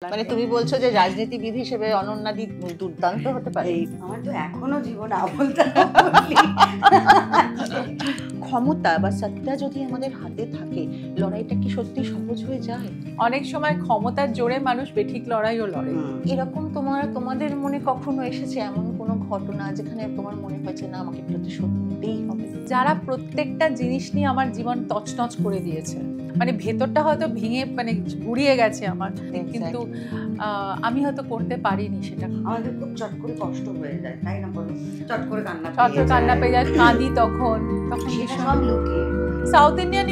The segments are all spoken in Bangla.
মানে তুমি বলছো যে রাজনীতিবিদ হিসেবে অনন্যাদি দুর্দান্ত হতে পারে। আমার তো এখনো জীবন ক্ষমতা বা সত্তা যদি আমাদের হাতে থাকে, লড়াইটা কি সত্যি সহজ হয়ে যায়? অনেক সময় ক্ষমতার জোরে মানুষ বেঠিক লড়াইও লড়ে। এরকম তোমাদের মনে কখনো এসেছে এমন কোনো ঘটনা যেখানে তোমার মনে হয়েছে না আমাকে প্রতিশোধ নিতেই হবে? যারা প্রত্যেকটা জিনিস নিয়ে আমার জীবন তছনছ করে দিয়েছে, মানে ভেতরটা হয়তো ভেঙে মানে গুড়িয়ে গেছে আমার, কিন্তু আমি হয়তো করতে পারিনি সেটা। আমাদের খুব চট করে কষ্ট হয়ে যায়, তাই না বলো? চট করে কান্না পেয়ে যায়, কাঁদি তখন সব লুকিয়ে। সাউথ ইন্ডিয়ান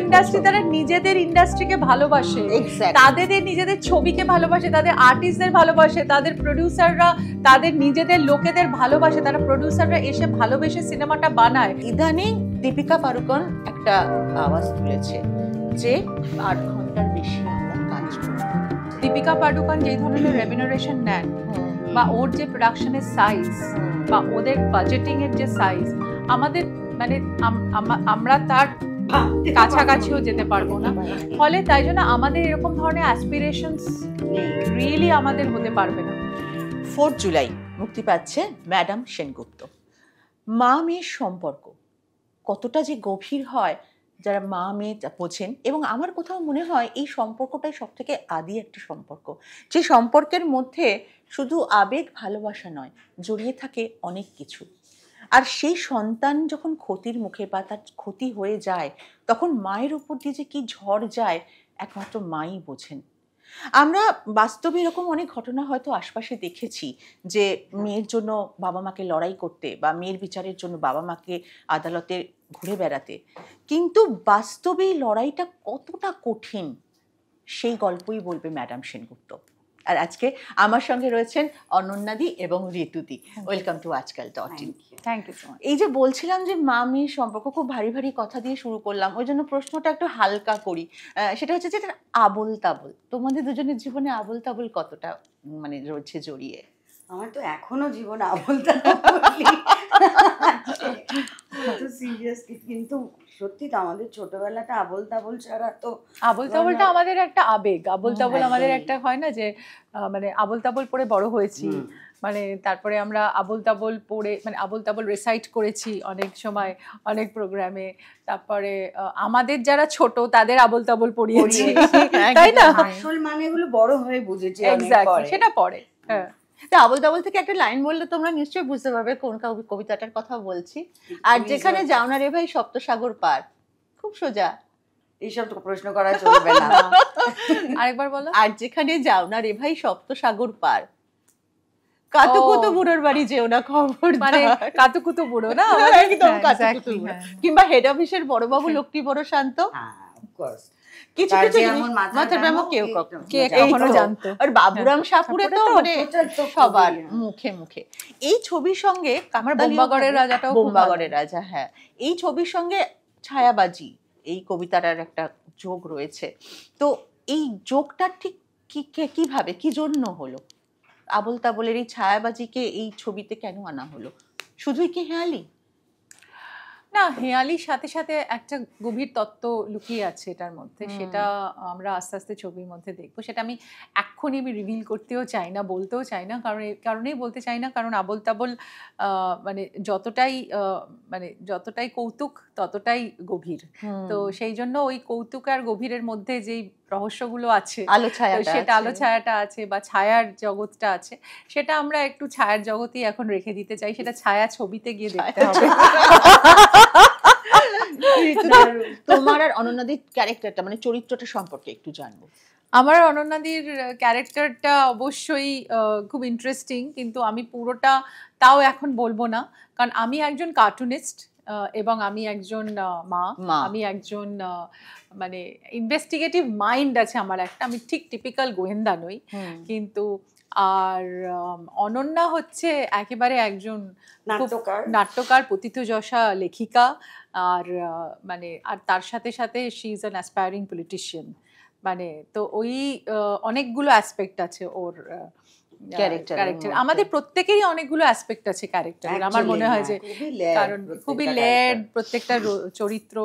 ইন্ডাস্ট্রি তারা নিজেদের ইন্ডাস্ট্রিকে ভালোবাসে, তাদের নিজেদের ছবিকে ভালোবাসে, তাদের আর্টিস্টদের ভালোবাসে, তাদের প্রডিউসাররা তাদের নিজেদের লোকেদের ভালোবাসে, তারা প্রডিউসাররা এসে ভালোবেসে সিনেমাটা বানায়। ইদানিং দীপিকা পাড়ুকোন একটা আওয়াজ তুলেছে যে 8 ঘন্টার বেশি আমরা কাজ করি। দীপিকা পাড়ুকোন যে ধরনের রেমিনারেশন নেন বা ওর যে প্রোডাকশনের সাইজ বা ওদের বাজেটিং এর যে সাইজ, আমাদের মানে আমরা তার কাছাকাছিও যেতে পারবো না। ফলে তাই জন্য আমাদের এরকম ধরনের অ্যাসপিরেশনস রিয়েলি আমাদের হতে পারবে না। 4 জুলাই মুক্তি পাচ্ছে ম্যাডাম সেনগুপ্ত। মা মেয়ের সম্পর্ক কতটা যে গভীর হয় যারা মা মেয়ে বোঝেন, এবং আমার কোথাও মনে হয় এই সম্পর্কটাই সব থেকে আদি একটা সম্পর্ক, যে সম্পর্কের মধ্যে শুধু আবেগ ভালোবাসা নয়, জড়িয়ে থাকে অনেক কিছু। আর সেই সন্তান যখন ক্ষতির মুখে বা তার ক্ষতি হয়ে যায়, তখন মায়ের উপর দিয়ে যে কি ঝড় যায় একমাত্র মাই বোঝেন। আমরা বাস্তবে এরকম অনেক ঘটনা হয়তো আশপাশে দেখেছি যে মেয়ের জন্য বাবা মাকে লড়াই করতে বা মেয়ের বিচারের জন্য বাবা মাকে আদালতে ঘুরে বেড়াতে, কিন্তু বাস্তবে এই লড়াইটা কতটা কঠিন সেই গল্পই বলবে ম্যাডাম সেনগুপ্ত। আর আজকে আমার সঙ্গে রয়েছেন অনন্যাদি এবং ঋতুদি। ওয়েলকাম টু আজকাল.in। Thank you so much. এই যে বলছিলাম যে মা মেয়ের সম্পর্ক, খুব ভারী ভারী কথা দিয়ে শুরু করলাম, ওই জন্য প্রশ্নটা একটু হালকা করি। সেটা হচ্ছে যে আবোল তাবোল, তোমাদের দুজনের জীবনে আবোল তাবোল কতটা মানে রয়েছে জড়িয়ে? আমার তো এখনো জীবন আবোল তাবোল, কিন্তু সত্যি তো আমাদের ছোটবেলাটা আবোল তাবোল ছাড়া তো। আবোল তাবোলটা আমাদের একটা আবেগ, আবোল তাবোল আমাদের একটা হয় না যে মানে আবোল তাবোল পড়ে বড় হয়েছি, মানে তারপরে আমরা আবোল তাবোল পড়ে মানে আবোল তাবোল রিসাইট করেছি অনেক সময় অনেক প্রোগ্রামে। তারপরে আমাদের যারা ছোট তাদের আবোল তাবোল পড়িয়েছি, তাই না? আসল মানে এগুলো বড় হয়ে বুঝেছি, সেটা পড়ে। হ্যাঁ, আবোল তাবোল থেকে একটা লাইন বললে তোমরা নিশ্চয়ই বুঝতে পারবে কোন কবিতাটার কথা বলছি। আর যেখানে যাও না রে ভাই সপ্তসাগর পার, খুব সোজা, এইসব প্রশ্ন করা চলবে না। আরেকবার বলো। আর যেখানে যাও না রে ভাই সপ্তসাগর পার, কাতুকুতু বুড়োর বাড়ি যেও না খবর, মানে কাতুকুতু বুড়ো না, একদম কাতুকুতু বুড়ো। কিংবা হেড অফিসের বড়বাবু লোকটি বড় শান্ত, কিছু কিছু মাথার ব্যামো কে এখনো জানতো। আর বাবুরাম সাপুরে তো মানে সবার মুখে মুখে। এই ছবির সঙ্গে আমার বোম্বাগড়ের রাজাটাও, বোম্বাগড়ের রাজা, হ্যাঁ, এই ছবির সঙ্গে ছায়াবাজি এই কবিতাটার একটা যোগ রয়েছে। তো এই যোগটা ঠিক কিভাবে কি জন্য হলো? আবোল তাবোলের এই ছায়াবাজিকে এই ছবিতে কেন আনা হলো? শুধুই কি হেয়ালি? না, হেয়ালির সাথে সাথে একটা গভীর তত্ত্ব লুকিয়ে আছে এটার মধ্যে, সেটা আমরা আস্তে আস্তে ছবির মধ্যে দেখবো। সেটা আমি এক্ষুনি আমি রিভিল করতেও চাই না, বলতেও চাই না, কারণ এই কারণেই বলতে চাই না কারণ আবোল তাবোল মানে যতটাই কৌতুক ততটাই গভীর। তো সেই জন্য ওই কৌতুক আর গভীরের মধ্যে যেই রহস্যগুলো আছে, সেটা আলো ছায়াটা আছে বা ছায়ার জগৎটা আছে, সেটা আমরা একটু ছায়ার জগতেই এখন রেখে দিতে চাই। সেটা ছায়া ছবিতে গিয়ে দেখতে হবে। তোমার আর অনন্যাদির ক্যারেক্টারটা মানে চরিত্রটা সম্পর্কে একটু জানবো। আমার অনন্যাদির ক্যারেক্টারটা অবশ্যই খুব ইন্টারেস্টিং, কিন্তু আমি পুরোটা তাও এখন বলবো না, কারণ আমি একজন কার্টুনিস্ট এবং আমি একজন মা, আমি একজন মানে ইনভেস্টিগেটিভ মাইন্ড আছে আমার একটা, আমি ঠিক টিপিক্যাল গোয়েন্দা নই। কিন্তু আর অনন্যা হচ্ছে একেবারে একজন নাট্যকার, পতিতযশা লেখিকা, আর মানে আর তার সাথে সাথে she is an aspiring politician. মানে তো ওই অনেকগুলো অ্যাসপেক্ট আছে ওর ক্যারেক্টার। আমাদের প্রত্যেকেরই অনেকগুলো অ্যাসপেক্ট আছে ক্যারেক্টারের, আমার মনে হয় যে, কারণ খুবই লেয়ার্ড প্রত্যেকটা চরিত্র।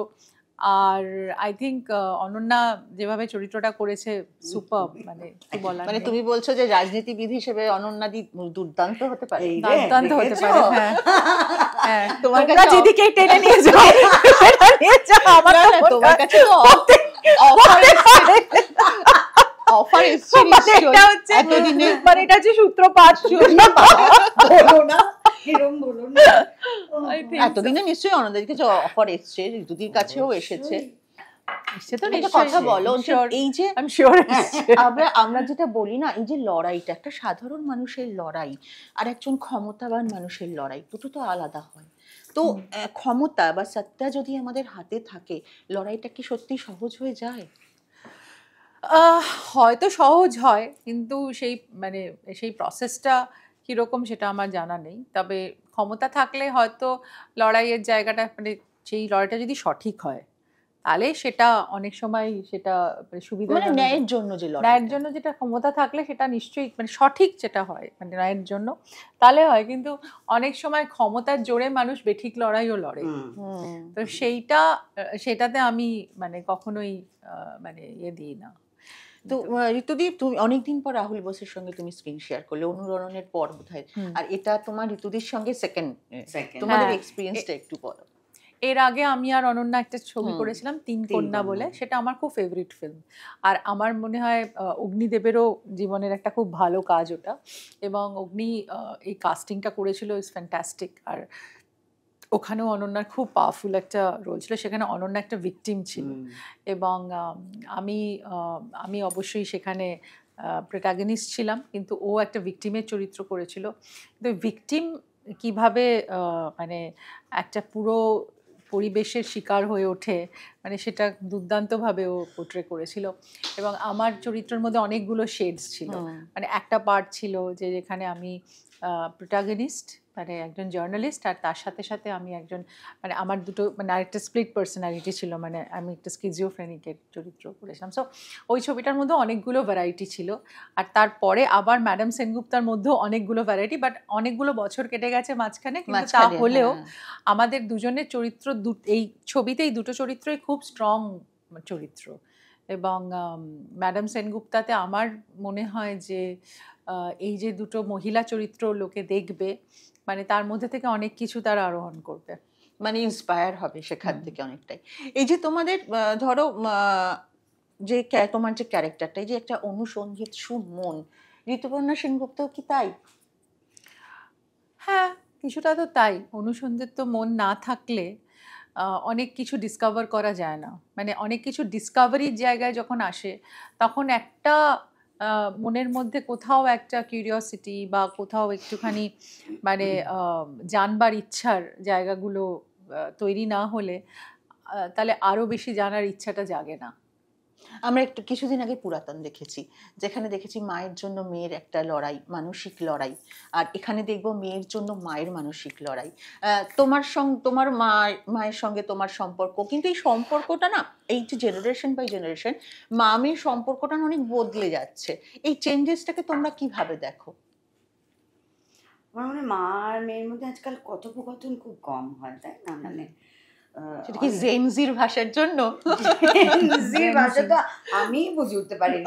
আর আই থিঙ্ক অনন্যা যেভাবে চরিত্রটা করেছে সুপার, মানে কি বলার মানে নেই। তুমি বলছো যে রাজনীতিবিদ হিসেবে অনন্যাদি দুর্দান্ত হতে পারে? এই রে, দুর্দান্ত হতে দেখেছো? পারে, হ্যাঁ হ্যাঁ। তোমার তোমরা কাছে যেদিকে টেনে নিয়ে যাও সেটা নিয়ে যাও, আমার না, তো না, মনে তোমার হয় কাছে তো অফার এসছে মানে এটা হচ্ছে এতদিনে। মানে এটা হচ্ছে সূত্রপাত। বলো না, এরম বলো না। I think এতদিনে নিশ্চয়ই অনন্যাদির কাছে অফার এসছে, ঋতুদির কাছেও এসেছে। সে তো একটা কথা বলো যে এই যে আই এম শিওর আমরা যেটা বলি না, এই যে লড়াইটা একটা সাধারণ মানুষের লড়াই আর একজন ক্ষমতাবান মানুষের লড়াই, দুটো তো আলাদা হয়। তো ক্ষমতা বা সত্তা যদি আমাদের হাতে থাকে, লড়াইটা কি সত্যি সহজ হয়ে যায়? হয়তো সহজ হয়, কিন্তু সেই মানে সেই প্রসেসটা কীরকম সেটা আমার জানা নেই। তবে ক্ষমতা থাকলে হয়তো লড়াইয়ের জায়গাটা মানে সেই লড়াইটা যদি সঠিক হয় তাহলে সেটা অনেক সময় সেটা সুবিধা, মানে ন্যায়ের জন্য যে লড়াই, ন্যায়ের জন্য যেটা ক্ষমতা থাকলে সেটা নিশ্চয়ই মানে সঠিক যেটা হয় মানে ন্যায়ের জন্য তাহলে হয়। কিন্তু অনেক সময় ক্ষমতার জোরে মানুষ বেঠিক লড়াইও লড়ে। তো সেটাতে আমি মানে কখনোই মানে ইয়ে দিই না। তো ঋতুদি, তুমি অনেকদিন পর রাহুল বোসের সঙ্গে তুমি স্ক্রিন শেয়ার করলে, অনুরণনের পর বোধহয়, আর এটা তোমার ঋতুদির সঙ্গে সেকেন্ড। তোমাদের হ্যাঁ। এক্সপিরিয়েন্সটা একটু বলো। এর আগে আমি আর অনন্যা একটা ছবি করেছিলাম তিন কন্যা বলে, সেটা আমার খুব ফেভারিট ফিল্ম। আর আমার মনে হয় অগ্নিদেবেরও জীবনের একটা খুব ভালো কাজ ওটা, এবং অগ্নি এই কাস্টিংটা করেছিল, ইজ ফ্যান্টাস্টিক। আর ওখানেও অনন্যার খুব পাওয়ারফুল একটা রোল ছিল, সেখানে অনন্যা একটা ভিকটিম ছিল, এবং আমি অবশ্যই সেখানে প্রোটাগনিস্ট ছিলাম, কিন্তু ও একটা ভিকটিমের চরিত্র করেছিল। কিন্তু ভিকটিম কিভাবে মানে একটা পুরো পরিবেশের শিকার হয়ে ওঠে, মানে সেটা দুর্দান্তভাবে ও পোট্রে করেছিল। এবং আমার চরিত্রের মধ্যে অনেকগুলো শেডস ছিল, মানে একটা পার্ট ছিল যে যেখানে আমি প্রোটাগনিস্ট মানে একজন জার্নালিস্ট, আর তার সাথে সাথে আমি একজন মানে আমার দুটো মানে আরেকটা স্প্লিট পার্সোনালিটি ছিল, মানে আমি একটা স্কিজিওফ্রেনিকের চরিত্র করেছিলাম। সো ওই ছবিটার মধ্যে অনেকগুলো ভ্যারাইটি ছিল। আর তারপরে আবার ম্যাডাম সেনগুপ্তার মধ্যেও অনেকগুলো ভ্যারাইটি, বাট অনেকগুলো বছর কেটে গেছে মাঝখানে, কিন্তু তা হলেও আমাদের দুজনের চরিত্র এই ছবিতেই দুটো চরিত্রই খুব স্ট্রং চরিত্র। এবং ম্যাডাম সেনগুপ্তাতে আমার মনে হয় যে এই যে দুটো মহিলা চরিত্র লোকে দেখবে, মানে তার মধ্যে থেকে অনেক কিছু তারা আরোহণ করবে, মানে ইন্সপায়ার হবে সেখান থেকে অনেকটাই। এই যে তোমাদের ধরো যে তোমার যে ক্যারেক্টারটা, এই যে একটা অনুসন্ধিত সুমন, ঋতুপর্ণা সেনগুপ্তও কি তাই? হ্যাঁ, কিছুটা তো তাই। অনুসন্ধিত মন না থাকলে অনেক কিছু ডিসকভার করা যায় না। মানে অনেক কিছু ডিসকভারির জায়গায় যখন আসে, তখন একটা মনের মধ্যে কোথাও একটা কিউরিওসিটি বা কোথাও একটুখানি মানে জানবার ইচ্ছার জায়গাগুলো তৈরি না হলে তাহলে আরও বেশি জানার ইচ্ছাটা জাগে না। আমরা একটু কিছুদিন আগে পুরাতন দেখেছি, যেখানে দেখেছি মায়ের জন্য মেয়ের একটা লড়াই, মানসিক লড়াই, আর এখানে দেখবো মেয়ের জন্য মায়ের মানসিক লড়াই। তোমার মায়ের সঙ্গে তোমার সম্পর্ক, কিন্তু এই সম্পর্কটা না, এই যে জেনারেশন বাই জেনারেশন মা মেয়ের সম্পর্কটা অনেক বদলে যাচ্ছে। এই চেঞ্জেসটাকে তোমরা কিভাবে দেখো? আমার মনে হয় মা আর মেয়ের মধ্যে আজকাল কথোপকথন খুব কম হয়, তাই না? মানে সেটা কি জেনজির ভাষার জন্য? জেনজির ভাষা তো আমি বুঝে উঠতে পারিনি।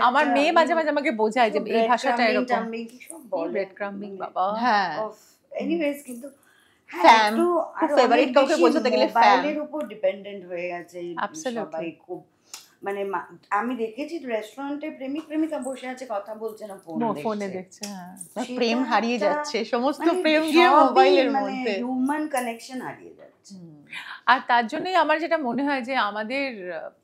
আমার মেয়ে মাঝে মাঝে আমাকে বোঝায় যে এই ভাষাটা এরকম, ব্রেড ক্রাম্বিং বাবা। হ্যাঁ, এনিওয়েজ, কিন্তু ফ্যাম খুব ফেভারিট, কাউকে বোঝাতে গেলে মোবাইলের উপর ডিপেন্ডেন্ট হয়ে গেছে Absolutely. সবাই খুব। মানে আমি দেখেছি রেস্টুরেন্টে প্রেমিক প্রেমিকা বসে আছে, কথা বলছে না, ফোনে দেখছে। হ্যাঁ, প্রেম হারিয়ে যাচ্ছে, সমস্ত প্রেম গিয়ে মোবাইলের মধ্যে, হিউম্যান কানেকশন হারিয়ে যাচ্ছে। আর তার জন্যই আমার যেটা মনে হয় যে আমাদের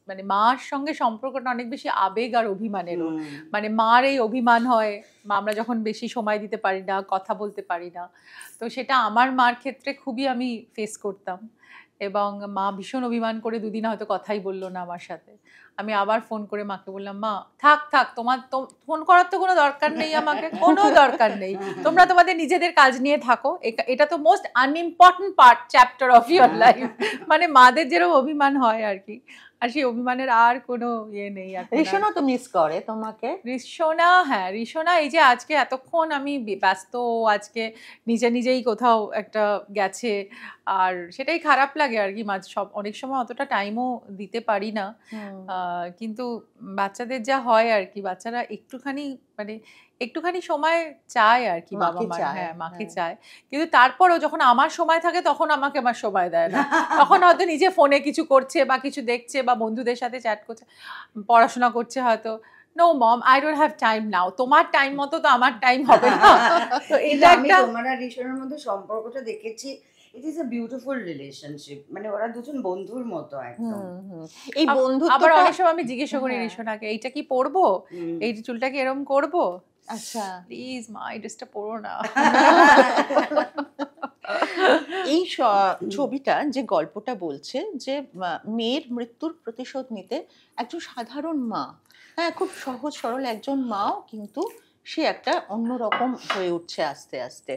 মানে মার সঙ্গে সম্পর্কটা অনেক বেশি আবেগ আর অভিমানেরও। মানে মার এই অভিমান হয়, আমরা যখন বেশি সময় দিতে পারি না, কথা বলতে পারি না, তো সেটা আমার মার ক্ষেত্রে খুবই আমি ফেস করতাম। এবং মা ভীষণ অভিমান করে দুদিন হয়তো কথাই বললো না আমার সাথে। আমি আবার ফোন করে মাকে বললাম, মা থাক তোমার তো ফোন করার তো কোনো দরকার নেই, আমাকে কোনো দরকার নেই, তোমরা তোমাদের নিজেদের কাজ নিয়ে থাকো, এটা তো most unimportant chapter of your life. মানে মাদের যেরকম অভিমান হয় আর কি, আর সেই অভিমানের আর কোনো ইয়ে নেই এখন আর। ঋষণা তো মিস করে তোমাকে? ঋষণা এই যে আজকে এতক্ষণ আমি ব্যস্ত, আজকে নিজেই কোথাও একটা গেছে, আর সেটাই খারাপ লাগে আর কি। সব অনেক সময় অতটা টাইমও দিতে পারি না, কিন্তু বাচ্চাদের যা হয় আর কি, বাচ্চারা একটুখানি সময় চায় আর কি, বাবা মা, হ্যাঁ মাকে চায়, কিন্তু তারপরও যখন আমার সময় থাকে তখন আমাকে আমার সময় দেয় না। তখন হয়তো নিজে ফোনে কিছু করছে বা কিছু দেখছে বা বন্ধুদের সাথে চ্যাট করছে, পড়াশোনা করছে হয়তো। No mom, I don't have time now. তোমার টাইম মতো তো আমার টাইম হবে না। তো এটা আমি একটা, তোমার আর ঋষণের মধ্যে সম্পর্কটা দেখেছি, it is a beautiful relationship, মানে ওরা দুজন বন্ধুর মতো একদম। এই আবার বন্ধুত্বটা অনেক সময় আমি জিজ্ঞেস করি ঋষণাকে, এইটা কি পরবো, এই চুলটা কি এরকম করবো, আচ্ছা প্লিজ মা এই ড্রেসটা পরো না। এই ছবিটা যে গল্পটা বলছে যে মেয়ের মৃত্যুর প্রতিশোধ নিতে একজন সাধারণ মা, হ্যাঁ খুব সহজ সরল একজন মাও কিন্তু সে একটা অন্যরকম হয়ে উঠছে আস্তে আস্তে।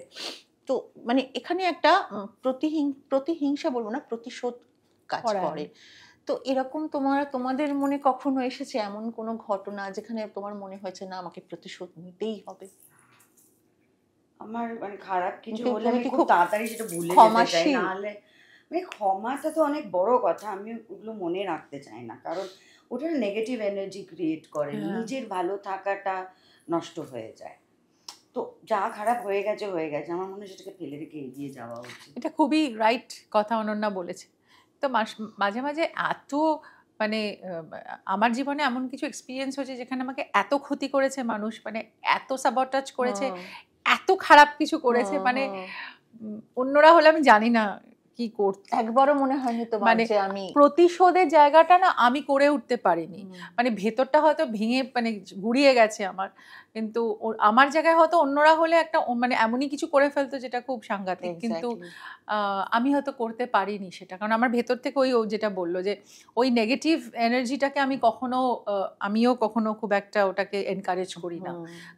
তো মানে এখানে একটা প্রতিহিংসা বলবো না, প্রতিশোধ কাজ করে। তো এরকম তোমাদের মনে কখনো এসেছে এমন কোনো ঘটনা যেখানে তোমার মনে হয়েছে না আমাকে প্রতিশোধ নিতেই হবে? আমার মানে খারাপ কিছু কিন্তু হলে তুমি আমি কি খুব খুব তাড়াতাড়ি সেটা ভুলে যেতে চাই, ক্ষমাশীল? নাহলে মানে ক্ষমাটা তো অনেক বড় কথা, আমি ওগুলো মনে রাখতে চাই না, কারণ ওটা নেগেটিভ এনার্জি ক্রিয়েট করে, নিজের ভালো থাকাটা নষ্ট হয়ে যায়। তো যা খারাপ হয়ে গেছে হয়ে গেছে, আমার মনে হয় সেটাকে ফেলে রেখে এগিয়ে যাওয়া উচিত। এটা খুবই রাইট কথা অনন্যা বলেছে। তো মাঝে মাঝে এত মানে আমার জীবনে এমন কিছু এক্সপিরিয়েন্স হয়েছে যেখানে আমাকে এত ক্ষতি করেছে মানুষ, মানে এত সাবটাচ করেছে, এত খারাপ কিছু করেছে, মানে অন্যরা হলে আমি জানি না কি করতে। একবারও মনে হয়নি তোমার মানে যে আমি প্রতিশোধের জায়গাটা না আমি করে উঠতে পারিনি, মানে ভেতরটা হয়তো ভেঙে মানে গুড়িয়ে গেছে আমার, কিন্তু আমার জায়গায় হয়তো অন্যরা হলে একটা মানে এমনই কিছু করে ফেলতো যেটা খুব সাংঘাতিক, কিন্তু আমি হয়তো করতে পারিনি সেটা, কারণ আমার ভেতর থেকে ও যেটা বললো যে ওই নেগেটিভ এনার্জিটাকে আমি আমিও কখনো খুব একটা ওটাকে এনকারেজ করি না,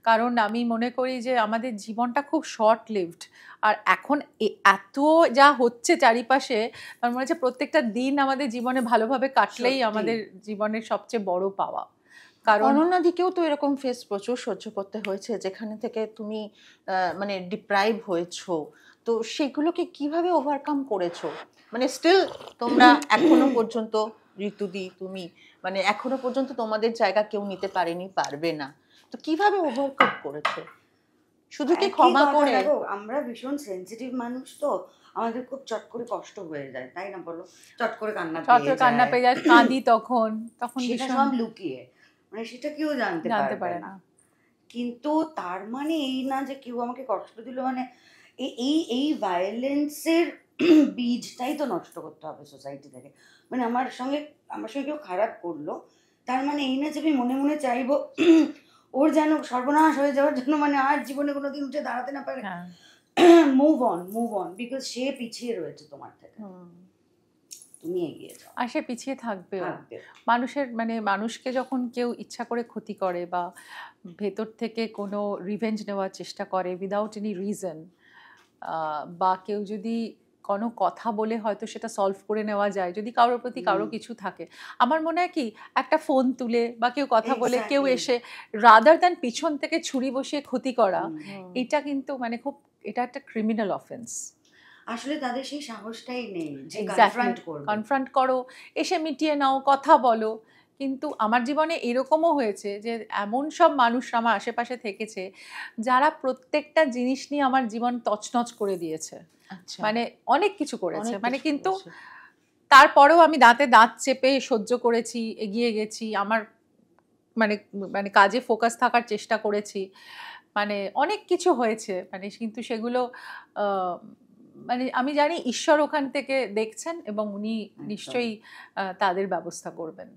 কারণ আমি মনে করি যে আমাদের জীবনটা খুব শর্ট লিভড, আর এখন এত যা হচ্ছে চারিপাশে, আমার মনে হচ্ছে প্রত্যেকটা দিন আমাদের জীবনে ভালোভাবে কাটলেই আমাদের জীবনের সবচেয়ে বড় পাওয়া। কারণ অনন্যাদিকেও তো এরকম ফেস প্রচুর সহ্য করতে হয়েছে, যেখানে থেকে তুমি মানে ডিপ্রাইভ হয়েছো, তো সেগুলোকে কিভাবে ওভারকাম করেছো? মানে স্টিল তোমরা এখনো পর্যন্ত, ঋতুদি তুমি, মানে এখনো পর্যন্ত তোমাদের জায়গা কেউ নিতে পারেনি, পারবে না, তো কিভাবে ওভারকাম করেছো? শুধু কি ক্ষমা করে? আমরা ভীষণ সেনসিটিভ মানুষ, তো আমাদের খুব চট করে কষ্ট হয়ে যায়, তাই না বলো? চট করে কান্না পেয়ে যায়, কাঁদি, তখন সেটা সব লুকিয়ে, মানে সেটা কেউ জানতে পারে না। কিন্তু তার মানে এই না যে কেউ আমাকে কষ্ট দিল মানে এই ভায়োলেন্সের বীজটাই তো নষ্ট করতে হবে সোসাইটি থেকে। মানে আমার সঙ্গে কেউ খারাপ করলো, তার মানে এই না যে আমি মনে মনে চাইবো ওর যেন সর্বনাশ হয়ে যাওয়ার জন্য, মানে আর জীবনে কোনোদিন উঠে দাঁড়াতে না পারে। মুভ অন বিকজ সে পিছিয়ে রয়েছে তোমার থেকে, তুমি এগিয়ে যাও। আর সে পিছিয়ে থাকবে। মানুষকে যখন কেউ ইচ্ছা করে ক্ষতি করে বা ভেতর থেকে কোনো রিভেঞ্জ নেওয়ার চেষ্টা করে উইদাউট এনি রিজন, বা কেউ যদি কোনো কথা বলে হয়তো সেটা সলভ করে নেওয়া যায়, যদি কারোর প্রতি কারো কিছু থাকে, আমার মনে হয় কি একটা ফোন তুলে বা কেউ কথা বলে কেউ এসে রাদার দ্যান পিছন থেকে ছুরি বসিয়ে ক্ষতি করা, এটা কিন্তু মানে এটা একটা ক্রিমিনাল অফেন্স। আসলে তাদের সেই সাহসটাই নেই যে কনফ্রন্ট করো, এসে মিটিয়ে নাও, কথা বলো। কিন্তু আমার জীবনে এরকমও হয়েছে যে এমন সব মানুষ আমার আশেপাশে থেকেছে যারা প্রত্যেকটা জিনিস নিয়ে আমার জীবন তছনছ করে দিয়েছে, মানে অনেক কিছু করেছে, মানে কিন্তু তারপরেও আমি দাঁতে দাঁত চেপে সহ্য করেছি, এগিয়ে গেছি, আমার মানে কাজে ফোকাস থাকার চেষ্টা করেছি, মানে অনেক কিছু হয়েছে, মানে কিন্তু সেগুলো মানে আমি জানি ঈশ্বর ওখান থেকে দেখছেন এবং উনি নিশ্চয়ই তাদের ব্যবস্থা করবেন,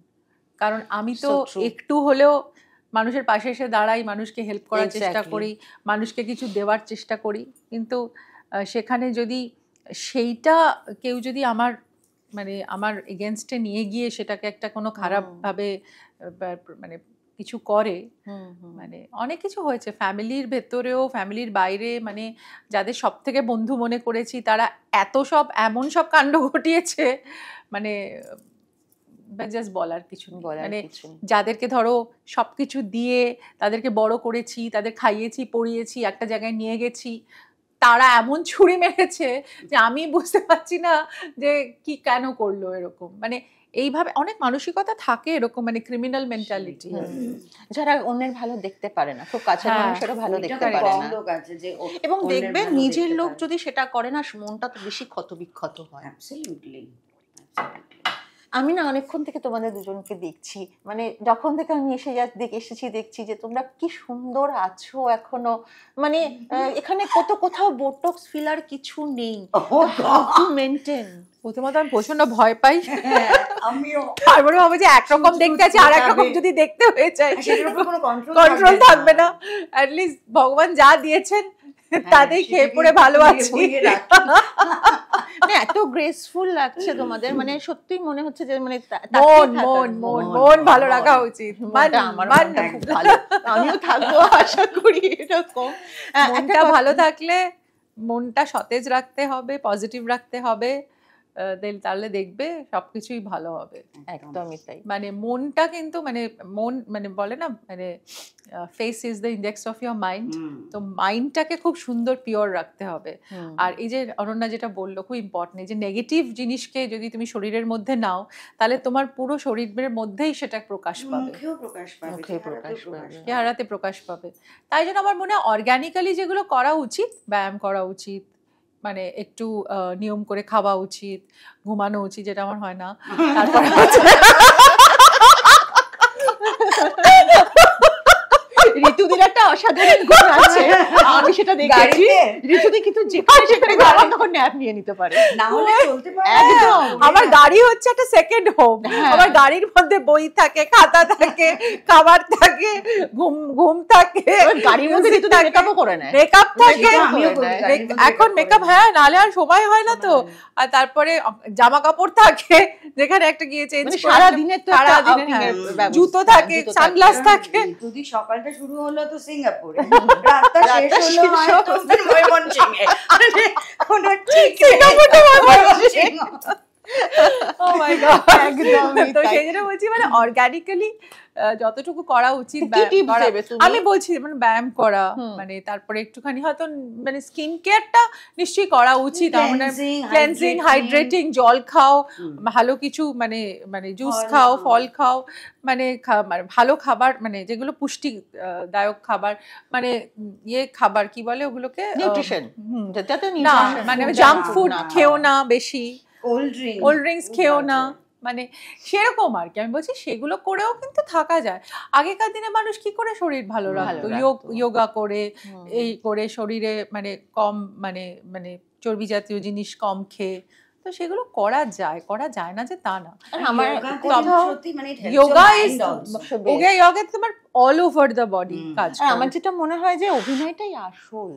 কারণ আমি তো একটু হলেও মানুষের পাশে এসে দাঁড়াই, মানুষকে হেল্প করার চেষ্টা করি, মানুষকে কিছু দেওয়ার চেষ্টা করি, কিন্তু সেখানে যদি সেইটা কেউ যদি আমার এগেনস্টে নিয়ে গিয়ে সেটাকে একটা কোনো খারাপভাবে মানে কিছু করে, মানে অনেক কিছু হয়েছে ফ্যামিলির ভেতরেও ফ্যামিলির বাইরে, মানে যাদের সব থেকে বন্ধু মনে করেছি তারা এমন সব কাণ্ড ঘটিয়েছে, মানে জাস্ট বলার কিছু নেই। বলার মানে কিছু নেই। যাদেরকে ধরো সবকিছু দিয়ে তাদেরকে বড় করেছি, তাদের খাইয়েছি, পড়িয়েছি, একটা জায়গায় নিয়ে গেছি, তারা এমন ছুরি মেরেছে যে আমি বুঝতে পারছি না যে কি কেন করলো এরকম। মানে এইভাবে অনেক মানসিকতা থাকে এরকম, মানে ক্রিমিনাল মেন্টালিটি। যারা অন্যের ভালো দেখতে পারে না, খুব কাছের হ্যাঁ, মানুষেরও ভালো ওইটা দেখতে খুব পারে কম না। লোক আছে যে এবং অন্যের দেখবে ভালো নিজের দেখতে লোক পারে। যদি সেটা করে না, মনটা তো বেশি ক্ষত বিক্ষত হয়। অ্যাবসলিউটলি। আমি না অনেকক্ষণ থেকে তোমাদের দুজনকে দেখছি, মানে যখন থেকে আমি এসেছি দেখছি যে তোমরা কি সুন্দর আছো এখনো, মানে এখানে কোথাও বোটক্স ফিলার কিছু নেই। How to maintain? প্রথমত আমি প্রচন্ড ভয় পাই, আমিও তারপরে ভাবো যে একরকম দেখতে আছে আর একরকম যদি দেখতে হয়ে যায় সেটার উপর কোনো কন্ট্রোল থাকবে না। অ্যাটলিস্ট ভগবান যা দিয়েছেন তাতেই খেয়ে পড়ে ভালো আছি। মানে এত গ্রেসফুল লাগছে তোমাদের, মানে সত্যি মনে হচ্ছে যে মানে মন ভালো রাখা উচিত। আমার মনটা খুব ভালো, আমিও থাকবো আশা করি এরকম। মনটা ভালো থাকলে, মনটা সতেজ রাখতে হবে, পজিটিভ রাখতে হবে, তাহলে দেখবে সবকিছুই ভালো হবে। একদমই তাই। মানে মনটা কিন্তু মানে মন মানে বলে না, মানে face is the index of your mind. তো মাইন্ডটাকে খুব সুন্দর পিওর রাখতে হবে। আর এই যে অনন্যা যেটা বললো খুব ইম্পর্টেন্ট, যে নেগেটিভ জিনিসকে যদি তুমি শরীরের মধ্যে নাও তাহলে তোমার পুরো শরীরের মধ্যেই সেটা প্রকাশ পাবে, চেহারাতে প্রকাশ পাবে। তাই জন্য আমার মনে হয় অর্গ্যানিক্যালি যেগুলো করা উচিত, ব্যায়াম করা উচিত, মানে একটু নিয়ম করে খাওয়া উচিত, ঘুমানো উচিত, যেটা আমার হয় না। তারপর ঋতুদির একটা অসাধারণ গুণ আছে, আমি সেটা দেখেছি। ঋতুদি কিন্তু যেখানে সেখানে তখন ন্যাপ নিয়ে নিতে পারে, না হলে চলতে পারে। একদম। আমার গাড়ি হচ্ছে একটা সেকেন্ড হোম। আমার গাড়ির মধ্যে বই থাকে, খাতা থাকে, খাবার থাকে, ঘুম থাকে, গাড়ির মধ্যে ঋতুদি মেকআপও করে নেয়। মেকআপ থাকে, আমিও করি, এখন মেকআপ, হ্যাঁ, নাহলে আর সময় হয় না তো। আর তারপরে জামা কাপড় থাকে, যেখানে একটা গিয়ে চেঞ্জ করে, সারা দিনের তো সারা দিনের জুতো থাকে, সানগ্লাস থাকে। যদি সকালটা শুরু হলো তো সিঙ্গাপুরে, রাতটা শেষ হলো হয়তো ময়মনসিংহে, কোনো ঠিক নেই। Oh my God! একদমই তো তাই। সেই জন্য বলছি, মানে অর্গানিক্যালি যতটুকু করা উচিত কি টিপস দেবে তুমি? আমি বলছি মানে ব্যায়াম করা, মানে তারপরে একটুখানি হয়তো মানে স্কিন কেয়ারটা নিশ্চয়ই করা উচিত। ক্লেনজিং, হাইড্রেটিং, জল খাও, ভালো কিছু মানে মানে জুস খাও, ফল খাও, মানে ভালো খাবার, মানে যেগুলো পুষ্টিদায়ক খাবার, মানে ইয়ে খাবার কি বলে ওগুলোকে, নিউট্রিশন, যাতে না মানে জাঙ্ক ফুড খেও না বেশি, কোল্ড ড্রিঙ্কস খেও না, মানে সেরকম আর কি। আমি বলছি সেগুলো করেও কিন্তু থাকা যায়। আগেকার দিনে মানুষ কি করে শরীর ভালো রাখতো, যোগা করে, এই করে শরীরে মানে কম মানে মানে চর্বি জাতীয় জিনিস কম খেয়ে, তো সেগুলো করা যায় না যে তা না। আমার যোগা তোমার অল ওভার দ্য বডি কাজ করে। আমার যেটা মনে হয় যে অভিনয়টাই আসল।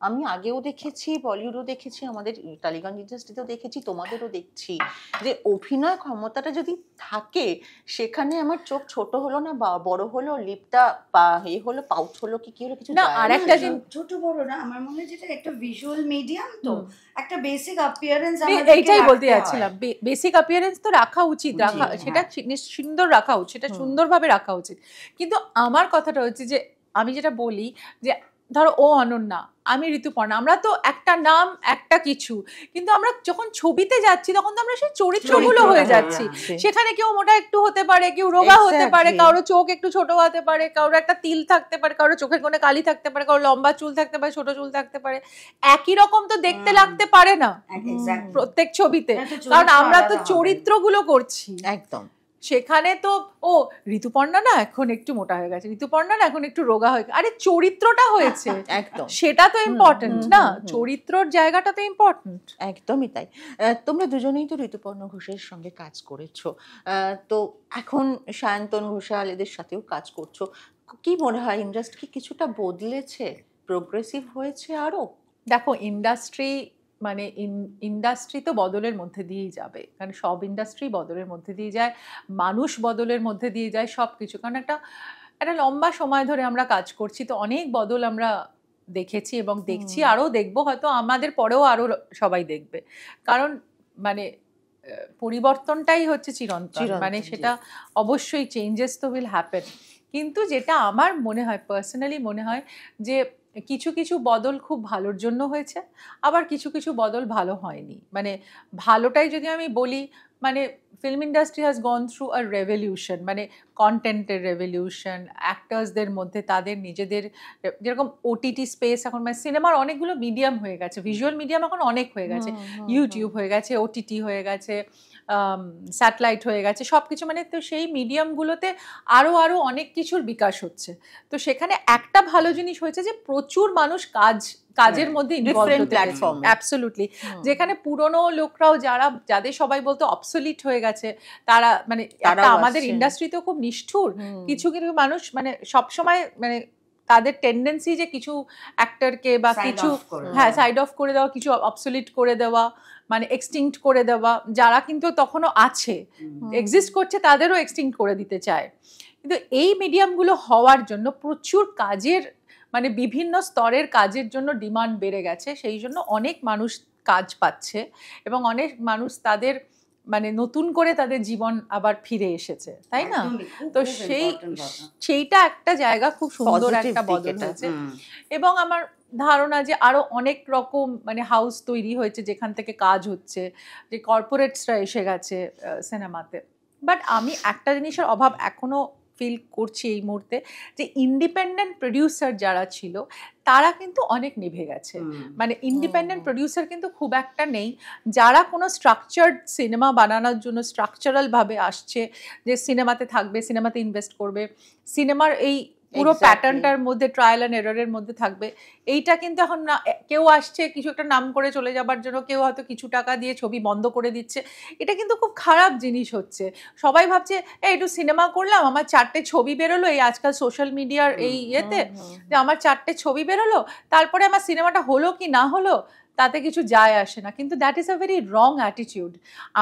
আমি আগেও দেখেছি, বলিউডও দেখেছি, আমাদের টালিগঞ্জ ইন্ডাস্ট্রিতেও দেখেছি, তোমাদেরও দেখছি, যে অভিনয় ক্ষমতাটা যদি থাকে সেখানে আমার চোখ ছোট হলো না বা বড় হলো, লিপটা হলো, পাউচ হলো, কি হলো, কিছু না। আর একটা ছোট বড় না, আমার মনে হয় যেটা একটা ভিজুয়াল মিডিয়াম, তো একটা বেসিক অ্যাপিয়ারেন্স এইটাই বলতে যাচ্ছিলাম। বেসিক অ্যাপিয়ারেন্স তো রাখা উচিত, সেটা সুন্দর রাখা উচিত, সেটা সুন্দরভাবে রাখা উচিত। কিন্তু আমার কথাটা হচ্ছে যে আমি যেটা বলি যে ধরো ও অনন্যা, আমি ঋতুপর্ণা, আমরা তো একটা নাম একটা কিছু, কিন্তু আমরা যখন ছবিতে যাচ্ছি তখন তো আমরা সেই চরিত্রগুলো হয়ে যাচ্ছি। সেখানে কেউ মোটা একটু হতে পারে, কেউ রোগা হতে পারে, কারোর চোখ একটু ছোট হতে পারে, কারোর একটা তিল থাকতে পারে, কারোর চোখের কোণে কালি থাকতে পারে, কারোর লম্বা চুল থাকতে পারে, ছোট চুল থাকতে পারে। একই রকম তো দেখতে লাগতে পারে না প্রত্যেক ছবিতে, কারণ আমরা তো চরিত্রগুলো করছি। একদম। সেখানে তো ও ঋতুপর্ণা না এখন একটু মোটা হয়ে গেছে, ঋতুপর্ণা না এখন একটু রোগা হয়ে গেছে, আরে চরিত্রটা হয়েছে, একদম সেটা তো ইম্পর্টেন্ট না, চরিত্রর জায়গাটা তো ইম্পর্টেন্ট। একদমই তাই। তোমরা দুজনেই তো ঋতুপর্ণ ঘোষের সঙ্গে কাজ করেছো, তো এখন সায়ন্তন ঘোষাল এদের সাথেও কাজ করছো। কি মনে হয় ইন্ডাস্ট্রি কিছুটা বদলেছে, প্রোগ্রেসিভ হয়েছে আরো? দেখো, ইন্ডাস্ট্রি তো বদলের মধ্যে দিয়েই যাবে, কারণ সব ইন্ডাস্ট্রি বদলের মধ্যে দিয়ে যায়, মানুষ বদলের মধ্যে দিয়ে যায়, সব কিছু। কারণ একটা লম্বা সময় ধরে আমরা কাজ করছি, তো অনেক বদল আমরা দেখেছি এবং দেখছি, আরও দেখবো, হয়তো আমাদের পরেও আরও সবাই দেখবে। কারণ মানে পরিবর্তনটাই হচ্ছে চিরন্তন, মানে সেটা অবশ্যই চেঞ্জেস তো উইল হ্যাপেন। কিন্তু যেটা আমার মনে হয়, পার্সোনালি মনে হয় যে কিছু কিছু বদল খুব ভালোর জন্য হয়েছে, আবার কিছু কিছু বদল ভালো হয়নি। মানে ভালোটাই যদি আমি বলি, মানে film industry has gone through a revolution, মানে কন্টেন্টের রেভলিউশন, অ্যাক্টার্সদের মধ্যে তাদের নিজেদের, যেরকম ওটিটি স্পেস এখন, মানে সিনেমার অনেকগুলো মিডিয়াম হয়ে গেছে, ভিজুয়াল মিডিয়াম এখন অনেক হয়ে গেছে, ইউটিউব হয়ে গেছে, ওটিটি হয়ে গেছে, স্যাটেলাইট হয়ে গেছে, সব কিছু, মানে তো সেই মিডিয়ামগুলোতে আরও অনেক কিছুর বিকাশ হচ্ছে। তো সেখানে একটা ভালো জিনিস হয়েছে যে প্রচুর মানুষ কাজের মধ্যে ইনভলভ হতে পারছে, অ্যাবসলিউটলি। যেখানে পুরনো লোকরাও যাদের সবাই বলতো অবসলিট হয়ে গেছে, তারা মানে আমাদের ইন্ডাস্ট্রিতেও খুব নিষ্ঠুর কিছু কিছু মানুষ, মানে সবসময় মানে তাদের টেন্ডেন্সি যে কিছু অ্যাক্টরকে বা কিছু সাইড অফ করে দেওয়া, কিছু অবসলিট করে দেওয়া, মানে এক্সটিংক্ট করে দেওয়া, যারা কিন্তু তখনও আছে, এক্সিস্ট করছে, তাদেরও এক্সটিংক্ট করে দিতে চায়। কিন্তু এই মিডিয়ামগুলো হওয়ার জন্য প্রচুর কাজের, মানে বিভিন্ন স্তরের কাজের জন্য ডিমান্ড বেড়ে গেছে, সেই জন্য অনেক মানুষ কাজ পাচ্ছে এবং অনেক মানুষ তাদের মানে নতুন করে তাদের জীবন আবার ফিরে এসেছে, তাই না? তো সেইটা একটা জায়গা, খুব সুন্দর একটা বদল হয়েছে। এবং আমার ধারণা যে আরো অনেক রকম মানে হাউস তৈরি হয়েছে যেখান থেকে কাজ হচ্ছে, যে কর্পোরেটসরা এসে গেছে সিনেমাতে। বাট আমি একটা জিনিসের অভাব এখনো ফিল করছি এই মুহূর্তে, যে ইন্ডিপেন্ডেন্ট প্রডিউসার যারা ছিল তারা কিন্তু অনেক নিভে গেছে। মানে ইন্ডিপেন্ডেন্ট প্রডিউসার কিন্তু খুব একটা নেই, যারা কোনো স্ট্রাকচার্ড সিনেমা বানানোর জন্য স্ট্রাকচারালভাবে আসছে, যে সিনেমাতে থাকবে, সিনেমাতে ইনভেস্ট করবে, সিনেমার এই পুরো প্যাটার্নটার মধ্যে ট্রায়াল অ্যান্ড এররের মধ্যে থাকবে। এইটা কিন্তু এখন না, কেউ আসছে কিছু একটা নাম করে চলে যাবার জন্য, কেউ হয়তো কিছু টাকা দিয়ে ছবি বন্ধ করে দিচ্ছে। এটা কিন্তু খুব খারাপ জিনিস হচ্ছে। সবাই ভাবছে একটু সিনেমা করলাম, আমার 4টে ছবি বেরোলো, এই আজকাল সোশ্যাল মিডিয়ার এই ইয়েতে, যে আমার 4টে ছবি বেরোলো, তারপরে আমার সিনেমাটা হলো কি না হলো তাতে কিছু যায় আসে না। কিন্তু that is a very wrong attitude.